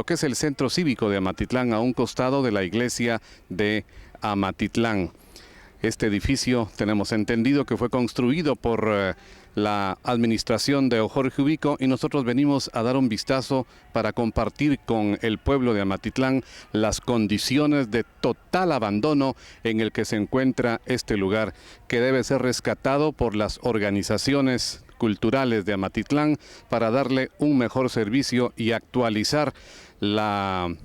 que es el Centro Cívico de Amatitlán, a un costado de la iglesia de Amatitlán. Este edificio tenemos entendido que fue construido por la administración de Jorge Ubico, y nosotros venimos a dar un vistazo para compartir con el pueblo de Amatitlán las condiciones de total abandono en el que se encuentra este lugar, que debe ser rescatado por las organizaciones culturales de Amatitlán para darle un mejor servicio y actualizar la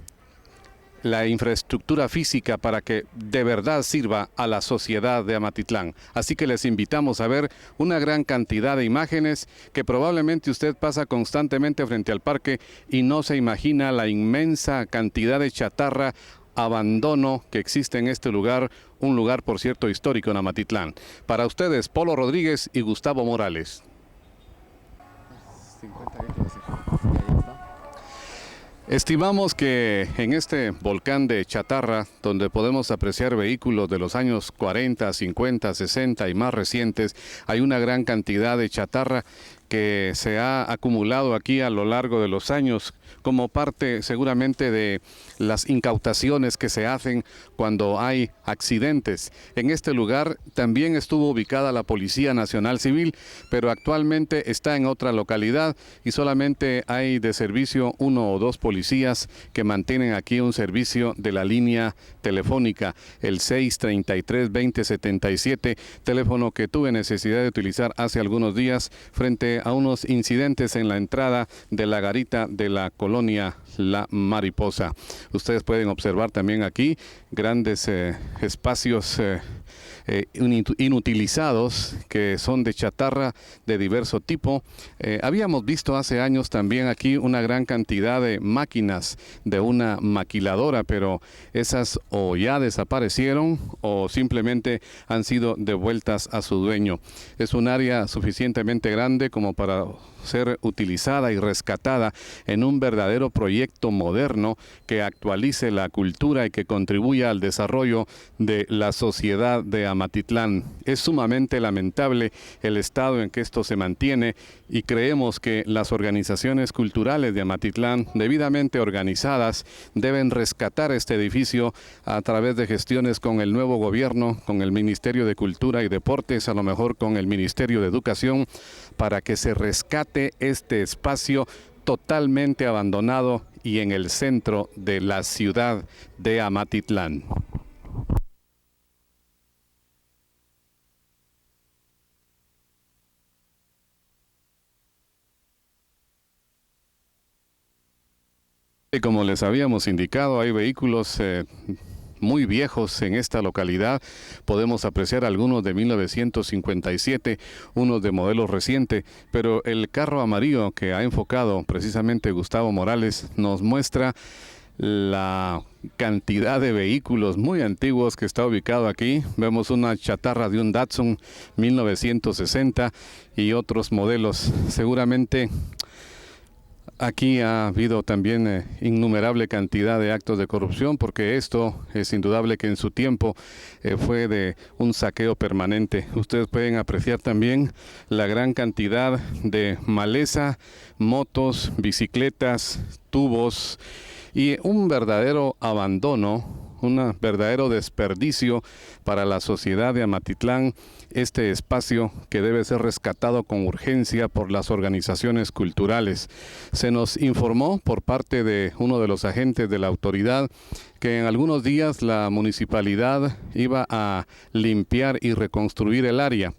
infraestructura física para que de verdad sirva a la sociedad de Amatitlán. Así que les invitamos a ver una gran cantidad de imágenes que probablemente usted pasa constantemente frente al parque y no se imagina la inmensa cantidad de chatarra, abandono que existe en este lugar, un lugar por cierto histórico en Amatitlán. Para ustedes, Polo Rodríguez y Gustavo Morales. Estimamos que en este volcán de chatarra, donde podemos apreciar vehículos de los años 40, 50, 60 y más recientes, hay una gran cantidad de chatarra que se ha acumulado aquí a lo largo de los años como parte seguramente de las incautaciones que se hacen cuando hay accidentes. En este lugar también estuvo ubicada la Policía Nacional Civil, pero actualmente está en otra localidad y solamente hay de servicio 1 o 2 policías que mantienen aquí un servicio de la línea telefónica, el 633-2077, teléfono que tuve necesidad de utilizar hace algunos días frente a unos incidentes en la entrada de la garita de la colonia La Mariposa. Ustedes pueden observar también aquí grandes espacios inutilizados que son de chatarra de diverso tipo. Habíamos visto hace años también aquí una gran cantidad de máquinas de una maquiladora, pero esas o ya desaparecieron o simplemente han sido devueltas a su dueño. Es un área suficientemente grande como para ser utilizada y rescatada en un verdadero proyecto moderno que actualice la cultura y que contribuya al desarrollo de la sociedad de Amatitlán. Es sumamente lamentable el estado en que esto se mantiene y creemos que las organizaciones culturales de Amatitlán, debidamente organizadas, deben rescatar este edificio a través de gestiones con el nuevo gobierno, con el Ministerio de Cultura y Deportes, a lo mejor con el Ministerio de Educación, para que se rescate este espacio totalmente abandonado y en el centro de la ciudad de Amatitlán. Y como les habíamos indicado, hay vehículos muy viejos en esta localidad. Podemos apreciar algunos de 1957, unos de modelo reciente, pero el carro amarillo que ha enfocado precisamente Gustavo Morales nos muestra la cantidad de vehículos muy antiguos que está ubicado aquí. Vemos una chatarra de un Datsun 1960 y otros modelos. Seguramente aquí ha habido también innumerable cantidad de actos de corrupción, porque esto es indudable que en su tiempo fue de un saqueo permanente. Ustedes pueden apreciar también la gran cantidad de maleza, motos, bicicletas, tubos y un verdadero abandono, un verdadero desperdicio para la sociedad de Amatitlán, este espacio que debe ser rescatado con urgencia por las organizaciones culturales. Se nos informó por parte de uno de los agentes de la autoridad que en algunos días la municipalidad iba a limpiar y reconstruir el área.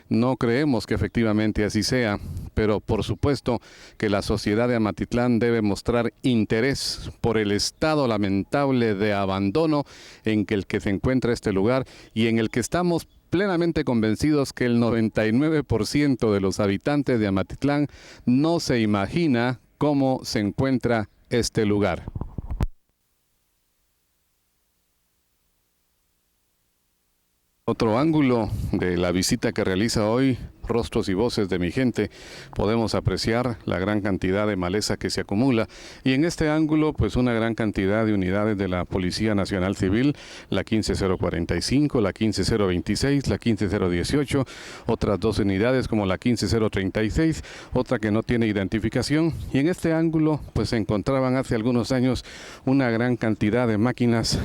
No creemos que efectivamente así sea, pero por supuesto que la sociedad de Amatitlán debe mostrar interés por el estado lamentable de abandono en el que se encuentra este lugar y en el que estamos plenamente convencidos que el 99% de los habitantes de Amatitlán no se imagina cómo se encuentra este lugar. Otro ángulo de la visita que realiza hoy Rostros y Voces de mi Gente, podemos apreciar la gran cantidad de maleza que se acumula, y en este ángulo pues una gran cantidad de unidades de la Policía Nacional Civil, la 15045, la 15026, la 15018, otras dos unidades como la 15036, otra que no tiene identificación, y en este ángulo pues se encontraban hace algunos años una gran cantidad de máquinas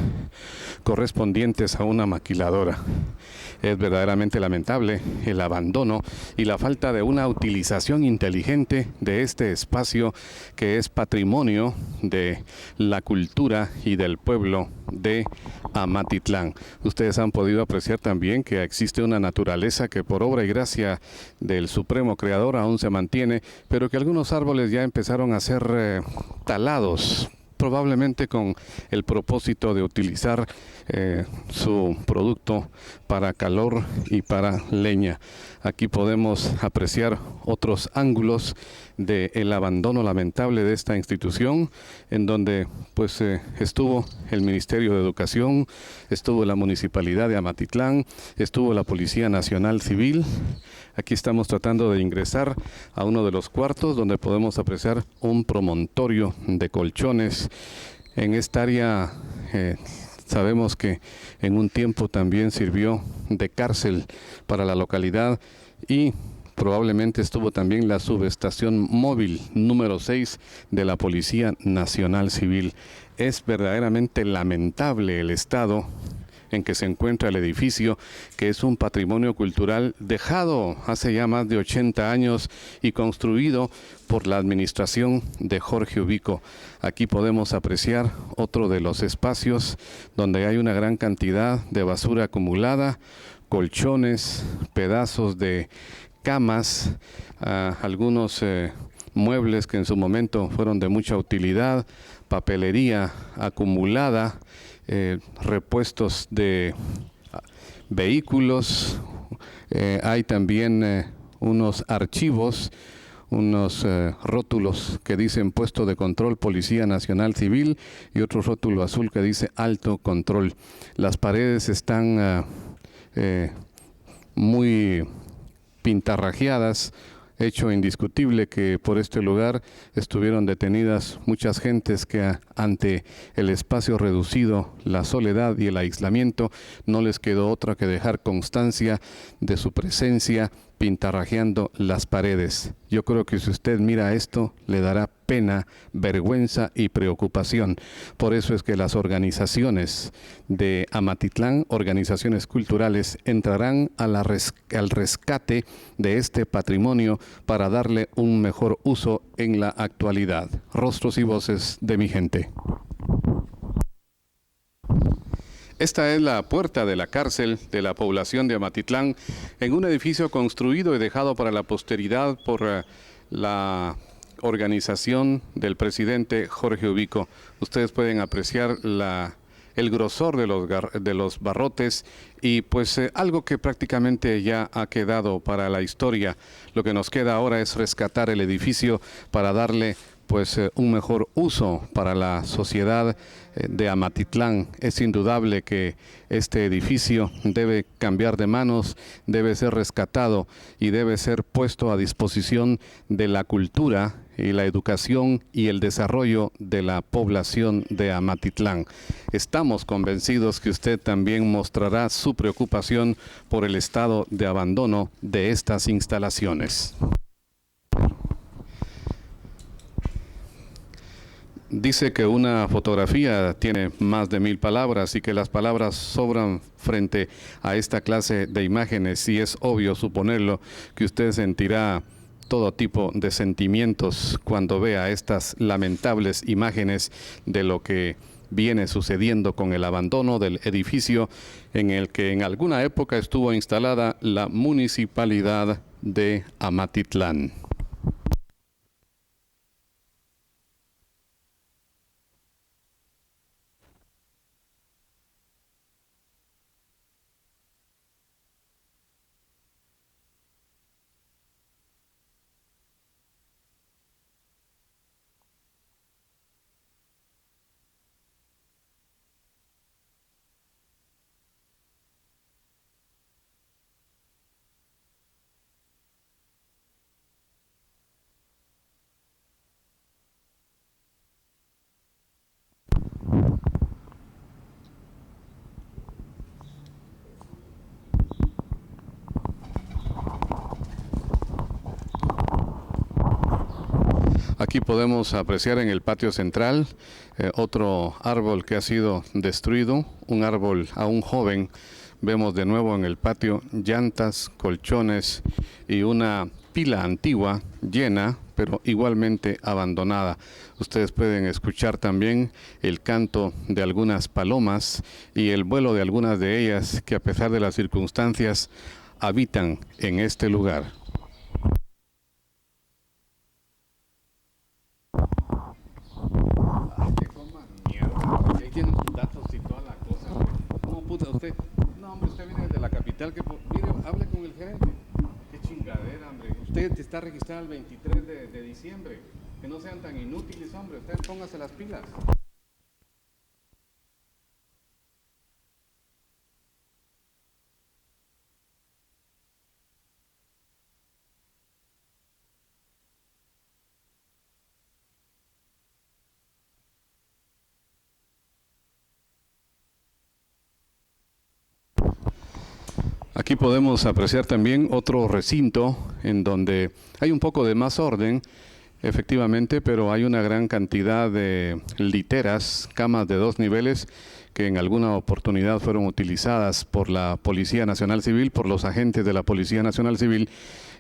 correspondientes a una maquiladora. Es verdaderamente lamentable el abandono y la falta de una utilización inteligente de este espacio que es patrimonio de la cultura y del pueblo de Amatitlán. Ustedes han podido apreciar también que existe una naturaleza que por obra y gracia del Supremo Creador aún se mantiene, pero que algunos árboles ya empezaron a ser talados, probablemente con el propósito de utilizar su producto para calor y para leña. Aquí podemos apreciar otros ángulos del abandono lamentable de esta institución, en donde pues estuvo el Ministerio de Educación, estuvo la Municipalidad de Amatitlán, estuvo la Policía Nacional Civil. Aquí estamos tratando de ingresar a uno de los cuartos donde podemos apreciar un promontorio de colchones. En esta área sabemos que en un tiempo también sirvió de cárcel para la localidad y probablemente estuvo también la subestación móvil número 6 de la Policía Nacional Civil. Es verdaderamente lamentable el estado en que se encuentra el edificio, que es un patrimonio cultural dejado hace ya más de 80 años y construido por la administración de Jorge Ubico. Aquí podemos apreciar otro de los espacios donde hay una gran cantidad de basura acumulada, colchones, pedazos de camas, algunos muebles que en su momento fueron de mucha utilidad, papelería acumulada, repuestos de vehículos, hay también unos archivos, unos rótulos que dicen puesto de control Policía Nacional Civil y otro rótulo azul que dice alto control. Las paredes están muy pintarrajeadas, hecho indiscutible que por este lugar estuvieron detenidas muchas gentes que ante el espacio reducido, la soledad y el aislamiento, no les quedó otra que dejar constancia de su presencia pintarrajeando las paredes. Yo creo que si usted mira esto, le dará pena, vergüenza y preocupación. Por eso es que las organizaciones de Amatitlán, organizaciones culturales, entrarán al rescate de este patrimonio para darle un mejor uso en la actualidad. Rostros y voces de mi gente. Esta es la puerta de la cárcel de la población de Amatitlán, en un edificio construido y dejado para la posteridad por la organización del presidente Jorge Ubico. Ustedes pueden apreciar el grosor de los barrotes y pues algo que prácticamente ya ha quedado para la historia. Lo que nos queda ahora es rescatar el edificio para darle pues un mejor uso para la sociedad de Amatitlán. Es indudable que este edificio debe cambiar de manos, debe ser rescatado y debe ser puesto a disposición de la cultura y la educación y el desarrollo de la población de Amatitlán. Estamos convencidos que usted también mostrará su preocupación por el estado de abandono de estas instalaciones. Dice que una fotografía tiene más de 1000 palabras y que las palabras sobran frente a esta clase de imágenes, y es obvio suponerlo que usted sentirá todo tipo de sentimientos cuando vea estas lamentables imágenes de lo que viene sucediendo con el abandono del edificio en el que en alguna época estuvo instalada la municipalidad de Amatitlán. Aquí podemos apreciar en el patio central otro árbol que ha sido destruido, un árbol aún joven. Vemos de nuevo en el patio llantas, colchones y una pila antigua llena, pero igualmente abandonada. Ustedes pueden escuchar también el canto de algunas palomas y el vuelo de algunas de ellas que, a pesar de las circunstancias, habitan en este lugar. Ahí tienen sus datos y toda la cosa. No, puta, usted viene de la capital, mire, hable con el gerente. Qué chingadera, hombre. Usted está registrado el 23 de diciembre. Que no sean tan inútiles, hombre. Ustedes pónganse las pilas. Aquí podemos apreciar también otro recinto en donde hay un poco de más orden, efectivamente, pero hay una gran cantidad de literas, camas de 2 niveles, que en alguna oportunidad fueron utilizadas por la Policía Nacional Civil, por los agentes de la Policía Nacional Civil,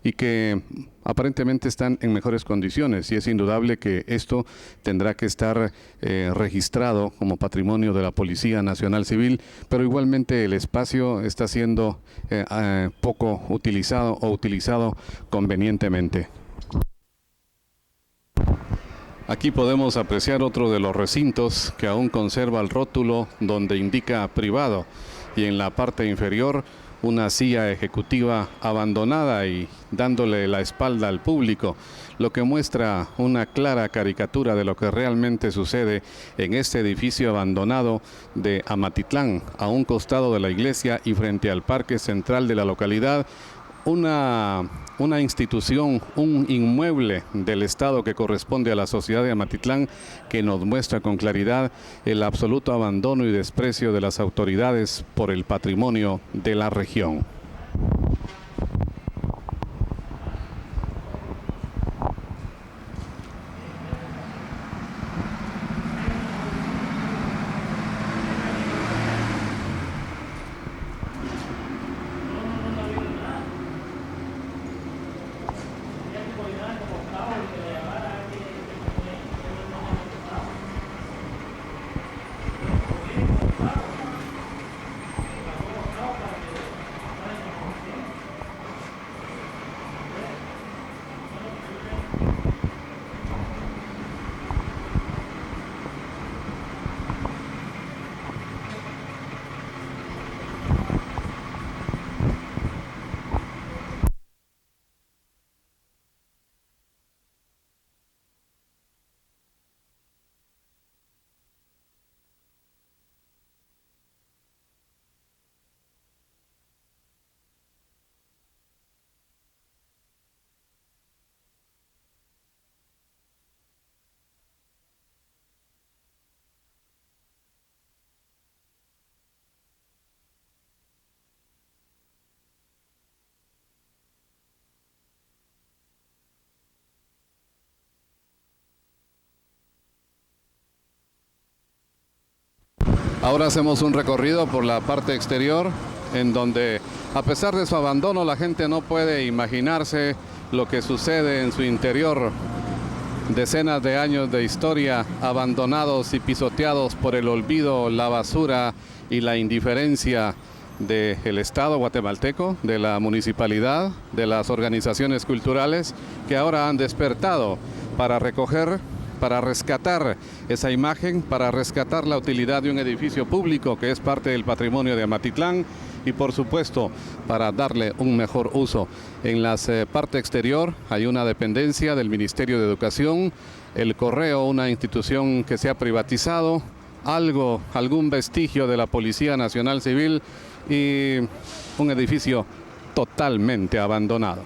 y que aparentemente están en mejores condiciones, y es indudable que esto tendrá que estar registrado como patrimonio de la Policía Nacional Civil, pero igualmente el espacio está siendo poco utilizado o utilizado convenientemente. Aquí podemos apreciar otro de los recintos que aún conserva el rótulo donde indica privado, y en la parte inferior una silla ejecutiva abandonada y dándole la espalda al público, lo que muestra una clara caricatura de lo que realmente sucede en este edificio abandonado de Amatitlán, a un costado de la iglesia y frente al parque central de la localidad. Una institución, un inmueble del Estado que corresponde a la sociedad de Amatitlán, que nos muestra con claridad el absoluto abandono y desprecio de las autoridades por el patrimonio de la región. Ahora hacemos un recorrido por la parte exterior, en donde, a pesar de su abandono, la gente no puede imaginarse lo que sucede en su interior. Decenas de años de historia abandonados y pisoteados por el olvido, la basura y la indiferencia del Estado guatemalteco, de la municipalidad, de las organizaciones culturales que ahora han despertado para recoger, para rescatar esa imagen, para rescatar la utilidad de un edificio público que es parte del patrimonio de Amatitlán y por supuesto para darle un mejor uso. En la parte exterior hay una dependencia del Ministerio de Educación, el Correo, una institución que se ha privatizado, algún vestigio de la Policía Nacional Civil y un edificio totalmente abandonado.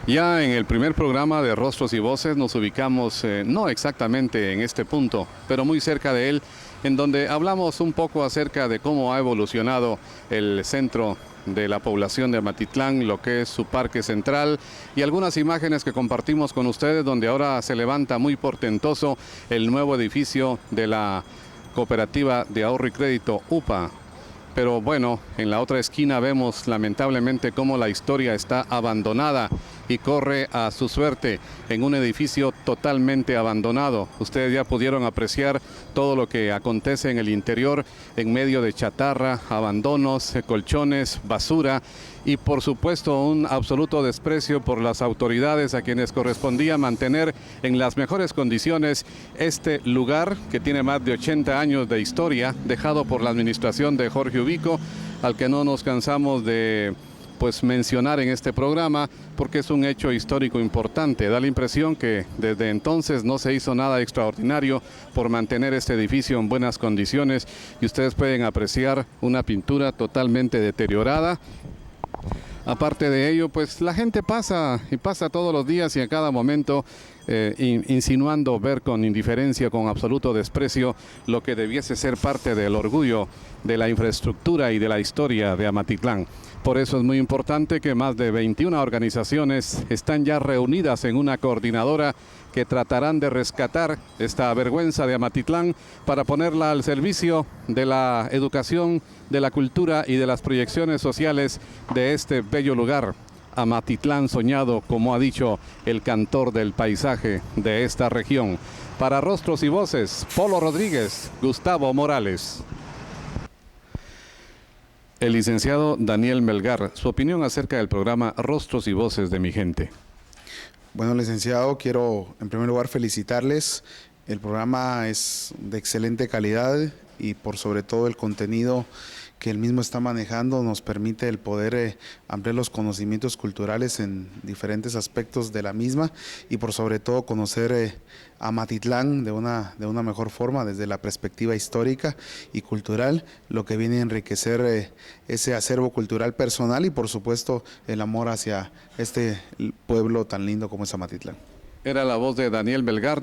Ya en el primer programa de Rostros y Voces nos ubicamos no exactamente en este punto, pero muy cerca de él, en donde hablamos un poco acerca de cómo ha evolucionado el centro de la población de Amatitlán, lo que es su parque central y algunas imágenes que compartimos con ustedes, donde ahora se levanta muy portentoso el nuevo edificio de la Cooperativa de Ahorro y Crédito UPA. Pero bueno, en la otra esquina vemos lamentablemente cómo la historia está abandonada y corre a su suerte en un edificio totalmente abandonado. Ustedes ya pudieron apreciar todo lo que acontece en el interior en medio de chatarra, abandonos, colchones, basura y por supuesto un absoluto desprecio por las autoridades a quienes correspondía mantener en las mejores condiciones este lugar que tiene más de 80 años de historia, dejado por la administración de Jorge Ubico, al que no nos cansamos de mencionar en este programa porque es un hecho histórico importante. Da la impresión que desde entonces no se hizo nada extraordinario por mantener este edificio en buenas condiciones y ustedes pueden apreciar una pintura totalmente deteriorada. Aparte de ello, pues la gente pasa todos los días y a cada momento insinuando ver con indiferencia, con absoluto desprecio, lo que debiese ser parte del orgullo de la infraestructura y de la historia de Amatitlán. Por eso es muy importante que más de 21 organizaciones están ya reunidas en una coordinadora que tratarán de rescatar esta vergüenza de Amatitlán para ponerla al servicio de la educación, de la cultura y de las proyecciones sociales de este bello lugar. Amatitlán soñado, como ha dicho el cantor del paisaje de esta región. Para Rostros y Voces, Polo Rodríguez, Gustavo Morales. El licenciado Daniel Melgar, su opinión acerca del programa Rostros y Voces de mi gente. Bueno, licenciado, quiero en primer lugar felicitarles. El programa es de excelente calidad y por sobre todo el contenido que él mismo está manejando nos permite el poder ampliar los conocimientos culturales en diferentes aspectos de la misma y por sobre todo conocer Amatitlán de una mejor forma desde la perspectiva histórica y cultural, lo que viene a enriquecer ese acervo cultural personal y por supuesto el amor hacia este pueblo tan lindo como es Amatitlán. Era la voz de Daniel Melgar,